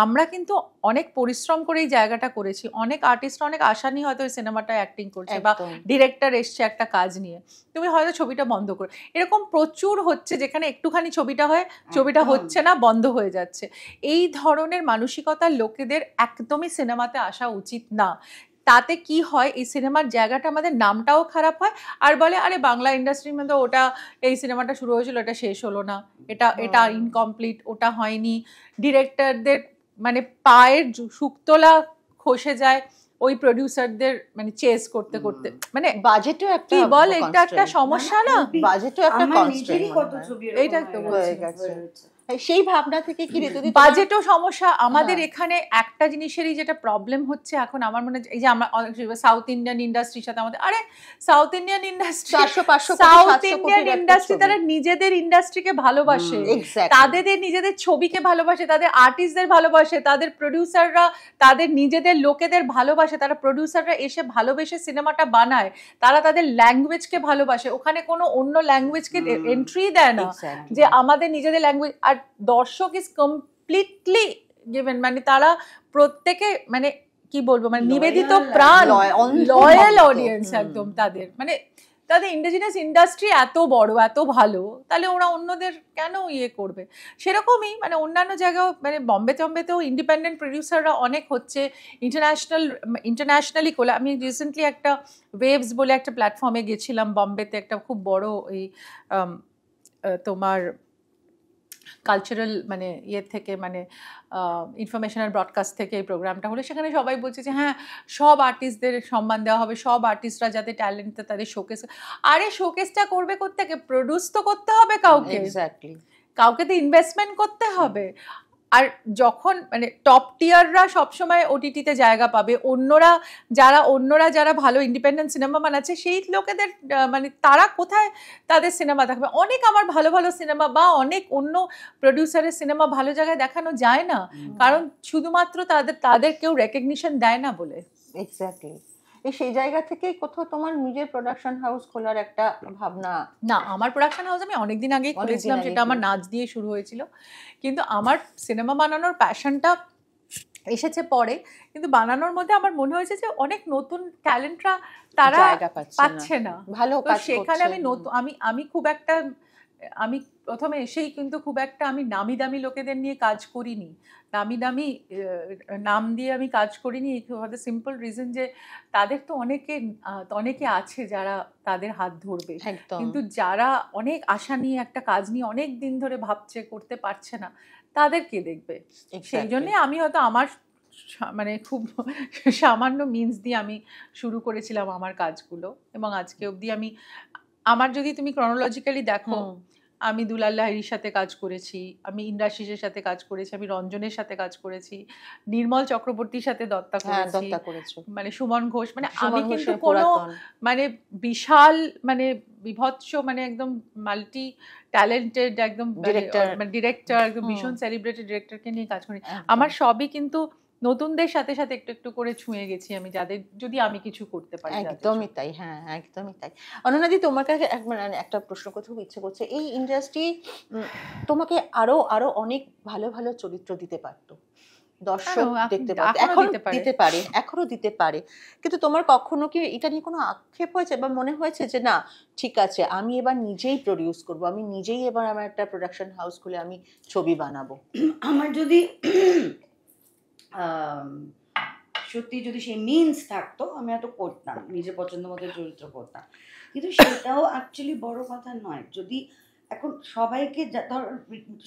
আমরা কিন্তু অনেক পরিশ্রম করে এই জায়গাটা করেছি, অনেক আর্টিস্ট অনেক আশা নিয়ে হয়তো ওই সিনেমাটা অ্যাক্টিং করছে, বা ডিরেক্টর এসছে একটা কাজ নিয়ে, তুমি হয়তো ছবিটা বন্ধ করে, এরকম প্রচুর হচ্ছে যেখানে একটুখানি ছবিটা হচ্ছে না, বন্ধ হয়ে যাচ্ছে। এই ধরনের মানসিকতার লোকেদের একদমই সিনেমাতে আসা উচিত না। তাতে কি হয়, এই সিনেমার জায়গাটা, আমাদের নামটাও খারাপ হয়, আর বলে আরে বাংলা ইন্ডাস্ট্রির মধ্যে ওটা, এই সিনেমাটা শুরু হয়েছিল, এটা শেষ হলো না, এটা ইনকমপ্লিট, ওটা হয়নি। ডিরেক্টরদের মানে পায়ের শুকতলা খসে যায় ওই প্রডিউসারদের মানে চেস করতে করতে। মানে বাজেটও একটা, কি বল, এটা একটা সমস্যা না, বাজেটও একটা কনস্ট্রেন্ট, এইটা তো হয়ে গেছে। সেই ভাবনা থেকে কি রে, যদি বাজেটও সমস্যা আমাদের এখানে। একটা জিনিসেরই যেটা প্রবলেম হচ্ছে এখন আমার মনে হয়, এই যে আমরা সাউথ ইন্ডিয়ান ইন্ডাস্ট্রির সাথে আমাদের, আরে সাউথ ইন্ডিয়ান ইন্ডাস্ট্রি তারা নিজেদের ইন্ডাস্ট্রিকে ভালোবাসে, তাদের নিজেদের ছবিকে ভালোবাসে, তাদের আর্টিস্টদের ভালোবাসে, তাদের প্রডিউসাররা তাদের নিজেদের লোকেদের ভালোবাসে, তারা প্রডিউসাররা এসে ভালোবেসে সিনেমাটা বানায়, তারা তাদের ল্যাঙ্গুয়েজকে ভালোবাসে, ওখানে কোনো অন্য ল্যাঙ্গুয়েজকে এন্ট্রি দেয় না, যে আমাদের নিজেদের ল্যাঙ্গুয়েজ। আর দর্শক ইজ কমপ্লিটলি গিভেন, মানে তারা প্রত্যেকে মানে কি বলবো, মানে নিবেদিত প্রাণ, লয়াল অডিয়েন্স একদম তাদের, মানে তাদের ইন্ডিজিনাস ইন্ডাস্ট্রি এত বড়, এত ভালো, তাহলে ওরা অন্যদের কেন ইয়ে করবে? সেরকমই মানে অন্যান্য জায়গাও, মানে বম্বেতেও ইন্ডিপেন্ডেন্ট প্রডিউসাররা অনেক হচ্ছে, ইন্টারন্যাশনালি কোলা। আমি রিসেন্টলি একটা ওয়েভস বলে একটা প্ল্যাটফর্মে গেছিলাম বম্বেতে, একটা খুব বড় এই তোমার কালচারাল মানে ইয়ে থেকে, মানে ইনফরমেশন আর ব্রডকাস্ট থেকে এই প্রোগ্রামটা হলো। সেখানে সবাই বলছে যে হ্যাঁ, সব আর্টিস্টদের সম্মান দেওয়া হবে, সব আর্টিস্টরা যাতে ট্যালেন্ট তাদের শোকেস। আরে শোকেসটা করবে কোত্থেকে? প্রডিউস তো করতে হবে কাউকে, কাউকে তো ইনভেস্টমেন্ট করতে হবে। আর যখন মানে টপ টিয়াররা সবসময় ওটিটিতে জায়গা পাবে, অন্যরা যারা ভালো ইন্ডিপেন্ডেন্ট সিনেমা বানাচ্ছে সেই লোকেদের মানে তারা কোথায় তাদের সিনেমা দেখাবে? অনেক আমার ভালো ভালো সিনেমা বা অনেক অন্য প্রডিউসারের সিনেমা ভালো জায়গায় দেখানো যায় না, কারণ শুধুমাত্র তাদের কেউ রেকগনিশন দেয় না বলে। এক্স্যাক্টলি। সেই জায়গা থেকে কোথাও তোমার নিজের প্রোডাকশন হাউস খোলার একটা ভাবনা? না, আমার প্রোডাকশন হাউস আমি অনেকদিন আগেই খুলেছিলাম, সেটা আমার নাচ দিয়ে শুরু হয়েছিল। কিন্তু আমার সিনেমা বানানোর প্যাশনটা এসেছে পরে, কিন্তু বানানোর মধ্যে আমার মনে হয়েছে যে অনেক নতুন ট্যালেন্টরা তারা পাচ্ছে না ভালো, সেখানে আমি খুব একটা আমি প্রথমে এসেই কিন্তু খুব একটা আমি নামি দামি লোকেদের নিয়ে কাজ করিনি, নামি দামি নাম দিয়ে আমি কাজ করিনি, ফর দ্য সিম্পল রিজন যে তাদের তো অনেকে আছে যারা তাদের হাত ধরবে, কিন্তু যারা অনেক আশা নিয়ে একটা কাজ নিয়ে অনেক দিন ধরে ভাবছে, করতে পারছে না, তাদের কে দেখবে? সেই জন্যে আমি হয়তো আমার মানে খুব সামান্য মিনস দিয়ে আমি শুরু করেছিলাম আমার কাজগুলো, এবং আজকে অবধি আমার যদি তুমি ক্রনোলজিক্যালি দেখো, আমি দুলাল লাহিড়ির সাথে কাজ করেছি, আমি ইন্দ্রাশিসের সাথে কাজ করেছি, আমি রঞ্জনের সাথে কাজ করেছি, নির্মল চক্রবর্তীর সাথে দত্তা করেছি, মানে সুমন ঘোষ, মানে আমি কিন্তু কোনো মানে বিশাল মানে বিভৎস মানে একদম মাল্টি ট্যালেন্টেড একদম ডিরেক্টর, একদম ভীষণ সেলিব্রেটেড ডিরেক্টরকে নিয়ে কাজ করি। আমার সবই কিন্তু নতুনদের সাথে সাথে একটু একটু করে ছুঁয়ে গেছি আমি, যাদের যদি আমি কিছু করতে পারি। একদমই তাই, হ্যাঁ একদমই তাই। অনন্যাদি, তোমার কাছে একটা প্রশ্ন করতে খুব ইচ্ছে করছে। এই ইন্ডাস্ট্রি তোমাকে আরো আরো অনেক ভালো ভালো চরিত্র দিতে পারতো, দর্শক দেখতে পারতো, এখনো দিতে পারে, কিন্তু তোমার কখনো কি এটা নিয়ে কোনো আক্ষেপ হয়েছে বা মনে হয়েছে যে না ঠিক আছে আমি এবার নিজেই প্রডিউস করব, আমি নিজেই এবার আমার একটা প্রোডাকশন হাউস খুলে আমি ছবি বানাবো? আমার যদি সত্যি যদি সেই মিনস থাকতো আমি হয়তো করতাম, নিজের পছন্দ মতো চরিত্র করতাম, কিন্তু সেটাও অ্যাকচুয়ালি বড় কথা নয়। যদি এখন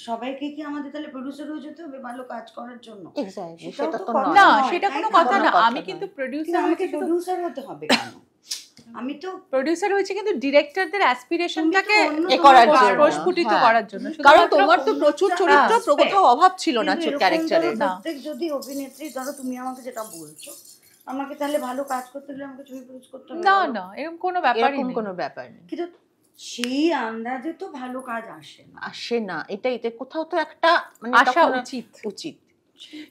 সবাইকে কি আমাদের তাহলে প্রডিউসার হয়ে যেতে হবে ভালো কাজ করার জন্য? না, সেটা কোনো কথা না। আমি কিন্তু প্রডিউসার হতে হবে কেন? আমি তো প্রোডিউসার হয়েছে কিন্তু ডিরেক্টরদের অ্যাসপিরেশনটাকে প্রস্ফুটিত করার জন্য, কারণ তোমার তো প্রচুর চরিত্র, কোথাও অভাব ছিল না ক্যারেক্টারের। প্রত্যেক যদি অভিনেত্রী, ধরো তুমি আমাকে যেটা বলছো, আমাকে তাহলে ভালো কাজ করতে গেলে আমাকে ছবি প্রডিউস করতে হবে? না না, এরকম কোনো ব্যাপার নেই। কিন্তু সেই আন্দাজে তো ভালো কাজ আসে না। এতে কোথাও তো একটা মানে আসা উচিত।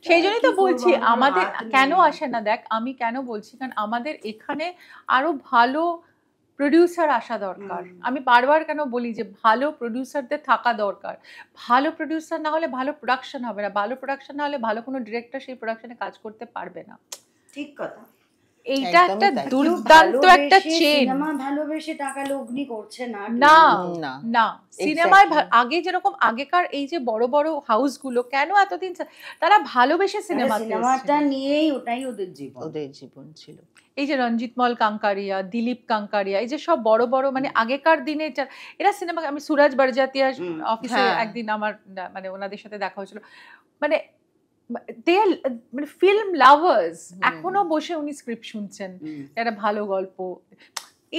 সেই জন্যই তো বলছি আমাদের কেন আসে না। দেখ আমি কেন বলছি, কারণ আমাদের এখানে আরো ভালো প্রডিউসার আসা দরকার। আমি বারবার কেন বলি যে ভালো প্রডিউসারদের থাকা দরকার। ভালো প্রডিউসার না হলে ভালো প্রোডাকশন হবে না, ভালো প্রোডাকশন না হলে ভালো কোনো ডিরেক্টর সেই প্রোডাকশনে কাজ করতে পারবে না। ঠিক কথা। এইটা একটা দুর্দান্ত একটা চেইন। সিনেমা ভালোবেসে টাকা লগ্নি করছে না। না সিনেমায় আগে যেরকম আগেকার এই যে বড় বড় হাউসগুলো কেন এতদিন তারা ভালোবেসে সিনেমাটা নিয়েই, ওটাই ওদের জীবন ছিল। এই যে রঞ্জিত মল কাঙ্কারিয়া, দিলীপ কাঙ্কারিয়া, এই যে সব বড় বড় মানে আগেকার দিনে এরা সিনেমা, আমি সুরাজ বারজাতিয়া অফিসে একদিন আমার মানে ওনাদের সাথে দেখা হয়েছিল, মানে মানে ফিল্ম লাভার্স, এখনো বসে উনি স্ক্রিপ্ট শুনছেন, একটা ভালো গল্প,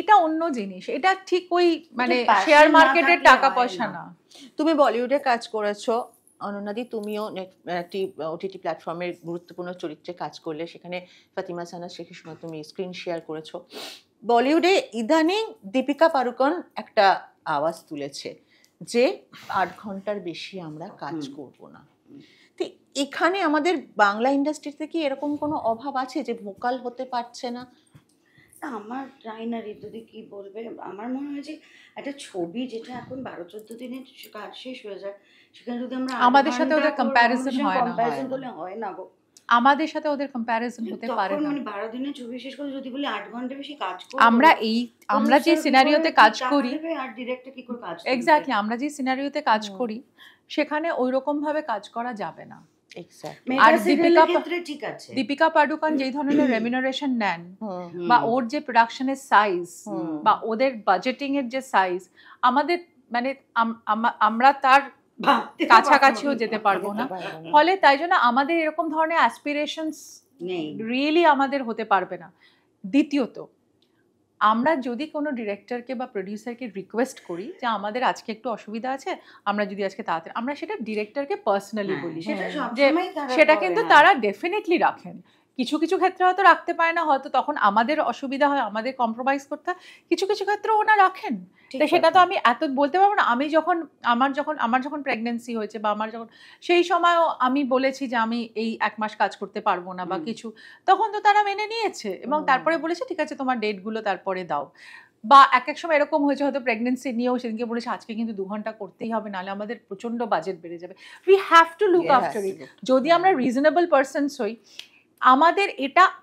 এটা অন্য জিনিস। এটা ঠিক ওই মানে শেয়ার মার্কেটের টাকা পয়সা না। তুমি বলিউডে কাজ করেছো অনন্যাদি, তুমিও একটি ওটিটি প্ল্যাটফর্মের গুরুত্বপূর্ণ চরিত্রে কাজ করলে, সেখানে ফাতিমা সানা শেখের সঙ্গে তুমি স্ক্রিন শেয়ার করেছো। বলিউডে ইদানিং দীপিকা পাড়ুকোন একটা আওয়াজ তুলেছে যে 8 ঘন্টার বেশি আমরা কাজ করব না। এখানে আমাদের বাংলা ইন্ডাস্ট্রিতে কি এরকম কোনো অভাব আছে যে ভোকাল হতে পারছে না? আমার জানি না ঋতুদি কি বলবে। আমার মনে হয় যে একটা ছবি যেটা এখন 12-14 দিনে কাজ শেষ হয়ে যায়, সেখানে যদি আমরা আমাদের সাথে ওদের কম্প্যারিজন করলে হয় না গো। আমাদের সাথে ওদের কম্প্যারিজন হতে পারে না। মানে 12 দিনে ছবি শেষ করে যদি বলি 8 ঘন্টা বেশি কাজ করব, আমরা যে সিনারিওতে কাজ করি, আর ডিরেক্টর কি করে কাজ করবে? এক্স্যাক্টলি, আমরা যে সিনারিওতে কাজ করি সেখানে ওই রকম ভাবে কাজ করা যাবে না। আর দীপিকা পাড়ুকোন যেই ধরনের রেমিনারেশন নেন, বা ওর যে প্রোডাকশনের সাইজ, বা ওদের বাজেটিং এর যে সাইজ, আমাদের মানে আমরা তার কাছাকাছিও যেতে পারবো না। ফলে তাই জন্য আমাদের এরকম ধরনের অ্যাসপিরেশনস রিয়েলি আমাদের হতে পারবে না। দ্বিতীয়ত, আমরা যদি কোনো ডিরেক্টরকে বা প্রডিউসারকে রিকোয়েস্ট করি যে আমাদের আজকে একটু অসুবিধা আছে, আমরা যদি আজকে তাড়াতাড়ি, আমরা সেটা ডিরেক্টরকে পার্সোনালি বলি, যে সেটা কিন্তু তারা ডেফিনেটলি রাখেন। কিছু কিছু ক্ষেত্রে হয়তো রাখতে পারে না, হয়তো তখন আমাদের অসুবিধা হয়, আমাদের কম্প্রোমাইজ করতে হয়। কিছু কিছু ক্ষেত্রে ওনা রাখেন, তো সেটা তো আমি এত বলতে পারবো না। আমি আমার যখন প্রেগনেন্সি হয়েছে বা আমার যখন সেই সময়ও আমি বলেছি যে আমি এই 1 মাস কাজ করতে পারবো না বা কিছু, তখন তো তারা মেনে নিয়েছে এবং তারপরে বলেছে ঠিক আছে তোমার ডেটগুলো তারপরে দাও। বা এক সময় এরকম হয়েছে হয়তো প্রেগনেন্সি নিয়েও সেদিনকে বলেছে আজকে কিন্তু 2 ঘন্টা করতেই হবে, নাহলে আমাদের প্রচন্ড বাজেট বেড়ে যাবে। We have to look after it. যদি আমরা রিজনেবল পারসনস হই,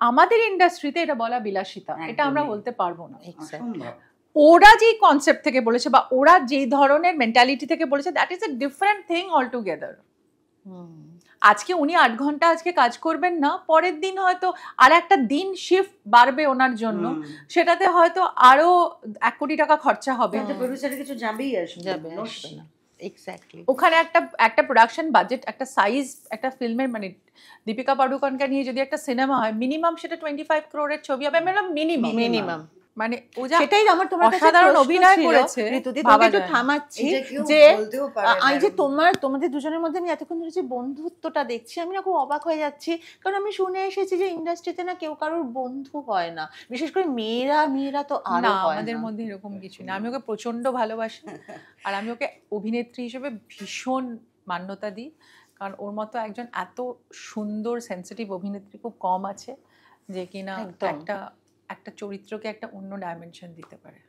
আমাদের ইন্ডাস্ট্রিতে এটা বলা বিলাসিতা, এটা আমরা বলতে পারবো না। ওরা যেই কনসেপ্ট থেকে বলেছে বা ওরা যেই ধরনের মেন্টালিটি থেকে বলেছে, that is a different thing all together. আজকে উনি 8 ঘন্টা আজকে কাজ করবেন না, পরের দিন হয়তো আর একটা দিন শিফট বাড়বে ওনার জন্য, সেটাতে হয়তো আরো 1 কোটি টাকা খরচা হবে, প্রোডিউসারের কিছু যাবেই যাবে না। এক্স্যাক্টলি। ওখানে একটা প্রোডাকশন বাজেট, একটা সাইজ, একটা ফিল্মের মানে দীপিকা পাডুকোনকে নিয়ে যদি একটা সিনেমা হয় মিনিমাম সেটা 25 crore ছবি হবে, মিনিমাম। মানে ও যা সেটাই আমার তোমার কাছে অসাধারণ প্রশ্ন অভিনয় ছিল, করেছে, ঋতুদি, ভাবা তোমাকে একটু যায় না। থামাচ্ছি এটা কেউ যে বলতেও পারে না এই যে এরকম। তোমাদের দুজনের মধ্যে আমি এতক্ষণ ধরে যে বন্ধুত্বটা দেখছি, আমি না খুব অবাক হয়ে যাচ্ছি, কারণ আমি শুনে এসেছি যে ইন্ডাস্ট্রিতে না কেউ কারোর বন্ধু হয় না, বিশেষ করে মেয়েরা তো আরো না, হয় আমাদের না। মধ্যে এরকম কিছু না। আমি ওকে প্রচন্ড ভালোবাসি আর আমি ওকে অভিনেত্রী হিসেবে ভীষণ মান্যতা দিই, কারণ ওর মতো একজন এত সুন্দর সেন্সিটিভ অভিনেত্রী খুব কম আছে যে কিনা একদম। একটা চরিত্রকে একটা অন্য ডাইমেনশন দিতে পারে।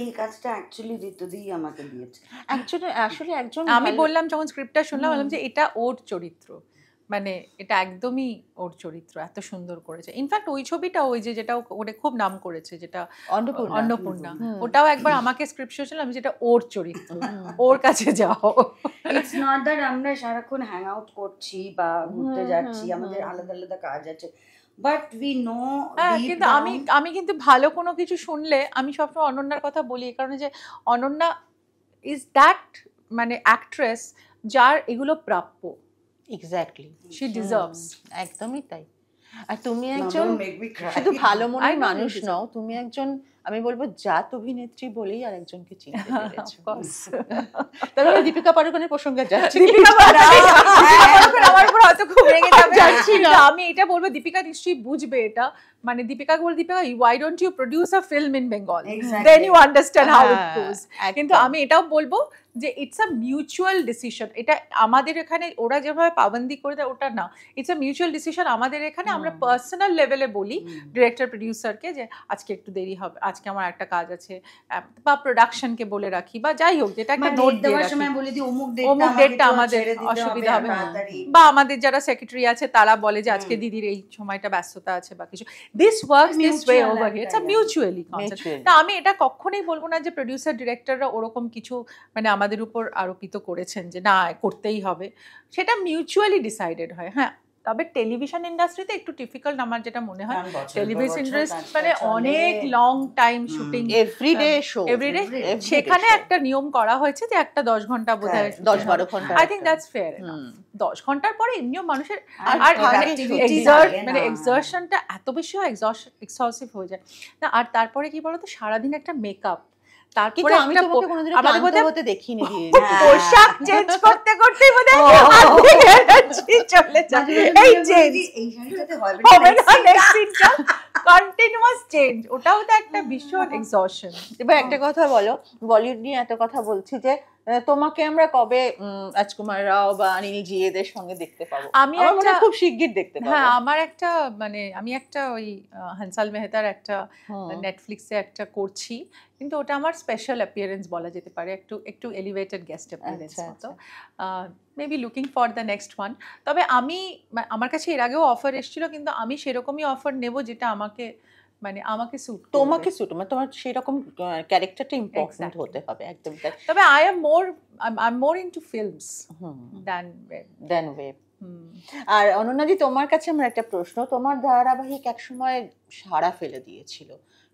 এই কাজটা অ্যাকচুয়ালি ঋতুদি আমাকে দিয়েছে। আসলে একজন আমি বললাম যখন স্ক্রিপ্টটা শুনলাম, বললাম যে এটা ওর চরিত্র, মানে এটা একদমই ওর চরিত্র, এত সুন্দর করেছে। ইনফ্যাক্ট ওই ছবিটা, ওই যেটা ওরে খুব নাম করেছে, যেটা অন্নপূর্ণা, ওটাও একবার আমাকে স্ক্রিপ্ট শুনছিলাম যেটা ওর চরিত্র, ওর কাছে যাও। ইটস নট দ্যাট আমরা সারাক্ষণ হ্যাং আউট করছি বা ঘুরতে যাচ্ছি, আমাদের আলাদা আলাদা কাজ আছে, বাট উই নো। কিন্তু আমি কিন্তু ভালো কোনো কিছু শুনলে আমি সবসময় অনন্যার কথা বলি, এই কারণে যে অনন্যা ইজ দ্যাট মানে অ্যাক্ট্রেস যার এগুলো প্রাপ্য। Exactly, she deserves. একদমই তাই। আর তুমি একজন শুধু ভালো মনের মানুষ নও, তুমি একজন, আমি বলবো জাত অভিনেত্রী বলেই আর একজনকে চিনতে পেরেছো। তারপরে দীপিকা পাডুকোনের প্রসঙ্গে যাচ্ছি। আমার উপর হয়তো খুব রেগে যাবে, আমি এটা বলবো দীপিকা নিশ্চয়ই বুঝবে এটা, মানে দীপিকাকে বল, Deepika why don't you produce a film in Bengal, then you understand how it goes. কিন্তু আমি এটাও বলবো যে ইটস আ মিউচুয়াল ডিসিশন। এটা আমাদের এখানে ওরা যেভাবে পাবন্দি করে দেয় ওটা না, ইটস আ মিউচুয়াল ডিসিশন। আমাদের এখানে আমরা পার্সোনাল লেভেলে বলি ডিরেক্টর প্রডিউসারকে যে আজকে একটু দেরি হবে, আজকে আমার একটা কাজ আছে, বা প্রোডাকশনকে বলে রাখি, বা যাই হোক, যেটা একটা নোট দেওয়ার সময় বলে দিই অমুক ডেটটা আমাদের অসুবিধা হবে, বা আমাদের যারা সেক্রেটারি আছে তারা বলে যে আজকে দিদির এই সময়টা ব্যস্ততা আছে বা কিছু। This works this way over here, it's a mutually concept. না, আমি এটা কখনোই বলবো না যে প্রডিউসার ডিরেক্টররা ওরকম কিছু মানে আমাদের উপর আরোপিত করেছেন যে না করতেই হবে, সেটা মিউচুয়ালি ডিসাইডেড হয়। হ্যাঁ, তবে টেলিভিশন ইন্ডাস্ট্রিতে একটু ডিফিকাল্ট আমার যেটা মনে হয়, টেলিভিশন ইন্ডাস্ট্রি মানে অনেক long time shooting, everyday show, everyday, সেখানে একটা নিয়ম করা হয়েছে যে একটা 10 ঘন্টা বোধহয় 10-12 ঘন্টা, আই থিংক দ্যাটস ফেয়ার। 10 ঘন্টার পরে এমনিও মানুষের আর মানে এক্সারশনটা এত বেশি হয়, এক্সহসিভ হয়ে যায় না। আর তারপরে কি বলতো, সারাদিন একটা মেকআপ, তারপরে আমি তোমাকে কোনোদিনও ক্লান্ত হতে দেখিনি, পোশাক চেঞ্জ করতে করতেই বোধহয় চলে যায়, এই চেঞ্জ এই শাড়িটাতে হবে না, নেক্সট সিনটা কন্টিনিউয়াস চেঞ্জ, ওটাও তো একটা ভীষণ এক্সহশন। এবার একটা কথা বলো, বলিউড নিয়ে এত কথা বলছি যে তোমাকে আমরা কবে রাজকুমার রাও বা নিনি জিএদের সঙ্গে দেখতে পাবো? আমি খুব শিগগির দেখতে পাবো। হ্যাঁ, আমার একটা মানে আমি একটা ওই হানসাল মেহতার একটা নেটফ্লিক্সে একটা করছি, কিন্তু ওটা আমার স্পেশাল অ্যাপিয়ারেন্স বলা যেতে পারে, একটু এলিভেটেড গেস্ট অ্যাপিয়ারেন্স মতো, maybe looking for the next one. তবে আমার কাছে এর আগেও অফার এসেছিল, কিন্তু আমি সেরকমই অফার নেব যেটা আমাকে স্যুট, তোমাকে স্যুট, মানে তোমার সেরকম ক্যারেক্টারটা ইম্পর্টেন্ট হতে হবে, একদম তাই। তবে I am more into films than web. আর অনন্যাদি, তোমার কাছে আমার একটা প্রশ্ন, তোমার ধারাবাহিক একসময় সাড়া ফেলে দিয়েছিল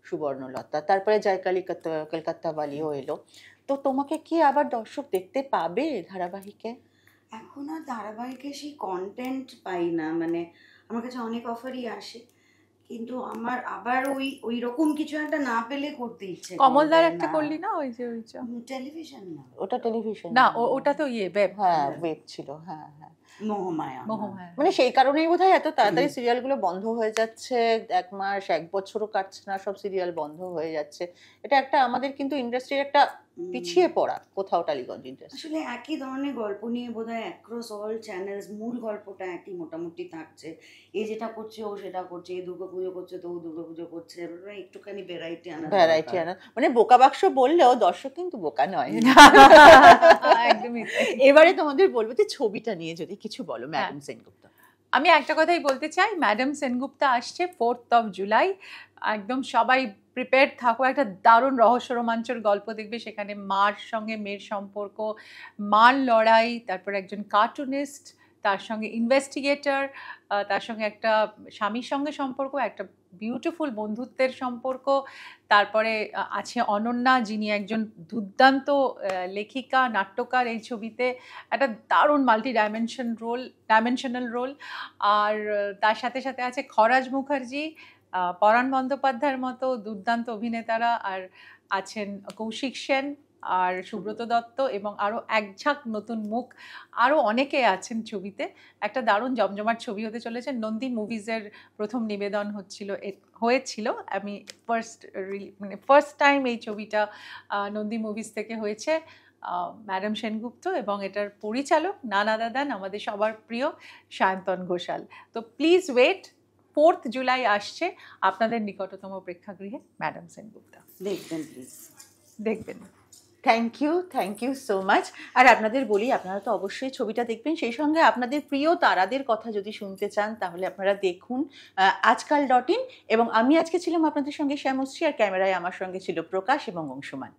সুবর্ণলতা, তারপরে জয় কলকাতা বালিও এলো, তো তোমাকে কি আবার দর্শক দেখতে পাবে ধারাবাহিকে? এখন আর ধারাবাহিকে সেই কন্টেন্ট পাই না, মানে আমার কাছে অনেক অফারই আসে, কিন্তু আমার আবার ওই রকম কিছু একটা না পেলে করতে ইচ্ছে। কমলদার একটা করলি না, ওই যে টেলিভিশন না, ওটা টেলিভিশন না, ওটা তো ওয়েব, হ্যাঁ ওয়েব ছিল, হ্যাঁ হ্যাঁ, মোহমায়া। মানে সেই কারণেই বোধহয় এত তাড়াতাড়ি সিরিয়ালগুলো বন্ধ হয়ে যাচ্ছে, 1 মাস 1 বছরও কাটছে না, সব সিরিয়াল বন্ধ হয়ে যাচ্ছে। এটা একটা আমাদের কিন্তু ইন্ডাস্ট্রির একটা পিছিয়ে পড়া কোথাও, টালিগঞ্জ ইন্ডাস্ট্রি। আসলে একই ধরনের গল্প নিয়ে বোধহয় অ্যাক্রস অল চ্যানেলস মূল গল্পটা একই মোটামুটি থাকছে, এ যেটা করছে ও সেটা করছে, এ দুর্গাপুজো করছে তো ও দুর্গাপুজো করছে, একটুখানি ভ্যারাইটি আনা, মানে বোকা বাক্স বললেও দর্শক কিন্তু বোকা নয়। একদমই। এবারে তোমাদের বলবো যে ছবিটা নিয়ে যদি কিছু বলো, ম্যাডাম সেনগুপ্তা। আমি একটা কথাই বলতে চাই, ম্যাডাম সেনগুপ্তা আসছে 4th of July, একদম সবাই প্রিপেয়ার থাকো, একটা দারুণ রহস্য রোমাঞ্চের গল্প দেখবে। সেখানে মার সঙ্গে মেয়ের সম্পর্ক, মার লড়াই, তারপর একজন কার্টুনিস্ট, তার সঙ্গে ইনভেস্টিগেটর, তার সঙ্গে একটা স্বামীর সঙ্গে সম্পর্ক, একটা বিউটিফুল বন্ধুত্বের সম্পর্ক। তারপরে আছে অনন্যা, যিনি একজন দুর্দান্ত লেখিকা, নাট্যকার। এই ছবিতে একটা দারুণ ডাইমেনশনাল রোল। আর তার সাথে সাথে আছে খরাজ মুখার্জি, পরাণ বন্দ্যোপাধ্যায়ের মতো দুর্দান্ত অভিনেতারা, আর আছেন কৌশিক সেন আর সুব্রত দত্ত, এবং আরও একঝাঁক নতুন মুখ আরও অনেকে আছেন ছবিতে। একটা দারুণ জমজমাট ছবি হতে চলেছে। নন্দী মুভিজের প্রথম নিবেদন হয়েছিল। আমি ফার্স্ট টাইম এই ছবিটা নন্দী মুভিজ থেকে হয়েছে। ম্যাডাম সেনগুপ্ত এবং এটার পরিচালক নানা দাদান, আমাদের সবার প্রিয় সায়ন্তন ঘোষাল। তো প্লিজ ওয়েট, 4th জুলাই আসছে আপনাদের নিকটতম প্রেক্ষাগৃহে ম্যাডাম সেনগুপ্তা। দেখবেন প্লিজ, দেখবেন। Thank you so much. আর আপনাদের বলি, আপনারা তো অবশ্যই ছবিটা দেখবেন, সেই সঙ্গে আপনাদের প্রিয় তারাদের কথা যদি শুনতে চান তাহলে আপনারা দেখুন আজকাল.in। এবং আমি আজকে ছিলাম আপনাদের সঙ্গে শ্যামশ্রী, আর ক্যামেরায় আমার সঙ্গে ছিল প্রকাশ এবং অংশুমান।